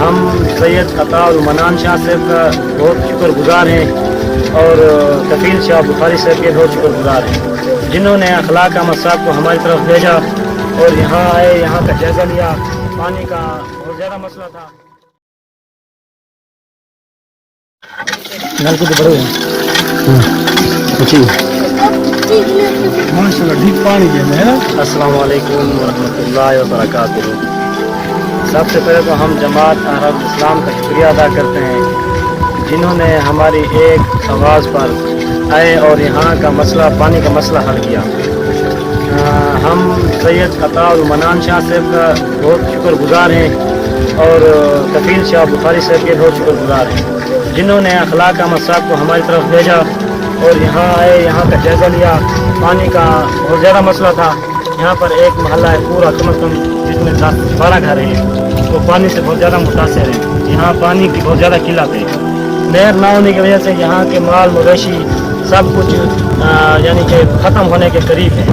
ہم سید عطا اور منان شاہ صاحب کا بہت شکر گزار ہیں اور کفیل شاہ بخاری صاحب کے بہت شکر گزار ہیں جنہوں نے اخلاق احمد صاحب کو ہماری طرف بھیجا اور یہاں آئے، یہاں کا جائزہ لیا۔ پانی کا بہت زیادہ مسئلہ تھا۔ السلام علیکم ورحمۃ اللہ وبرکاتہ۔ سب سے پہلے تو ہم جماعت احرار اسلام کا شکریہ ادا کرتے ہیں جنہوں نے ہماری ایک آواز پر آئے اور یہاں کا مسئلہ، پانی کا مسئلہ حل کیا۔ ہم سید عطا اور منان شاہ صاحب کا بہت شکر گزار ہیں اور کفیل شاہ بخاری صاحب کے بہت شکر گزار ہیں جنہوں نے اخلاق احمد صاحب کو ہماری طرف بھیجا اور یہاں آئے، یہاں کا جائزہ لیا۔ پانی کا بہت زیادہ مسئلہ تھا۔ یہاں پر ایک محلہ ہے پورا کم از کم جس میں 12 گھر ہیں، وہ پانی سے بہت زیادہ متاثر ہیں۔ یہاں پانی کی بہت زیادہ قلت ہے۔ نہر نہ ہونے کی وجہ سے یہاں کے مال مویشی سب کچھ یعنی کہ ختم ہونے کے قریب ہے،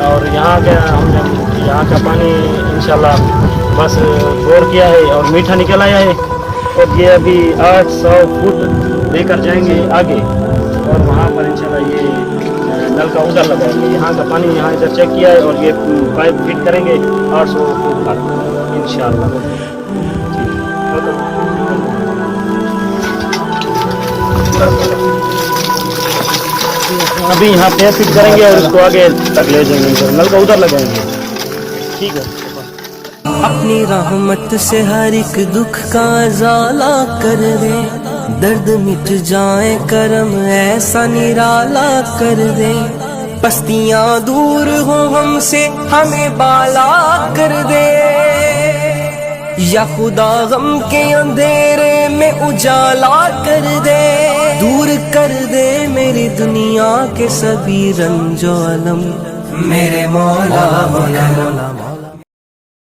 اور یہاں کا پانی انشاءاللہ بس بور کیا ہے اور میٹھا نکل آیا ہے، اور یہ ابھی 800 فٹ لے کر جائیں گے آگے، اور وہاں پر انشاءاللہ یہ نل کا ادھر لگائیں گے۔ یہاں کا پانی یہاں ادھر چیک کیا ہے اور یہ پائپ فٹ کریں گے 800 فٹ پر انشاءاللہ۔ ابھی یہاں پہ فٹ کریں گے اور اس کو آگے تک لے جائیں گے، نل کا ادھر لگائیں گے۔ ٹھیک ہے۔ اپنی رحمت سے ہر ایک دکھ کا ازالہ کر دے، درد مٹ جائے، کرم ایسا نرالا کر دے، پستیاں دور ہو ہم سے ہمیں بالا کر دے، یا خدا غم کے اندھیرے میں اجالا کر دے، دور کر دے میری دنیا کے سبھی رنج و الم، میرے مولا مولا مولا۔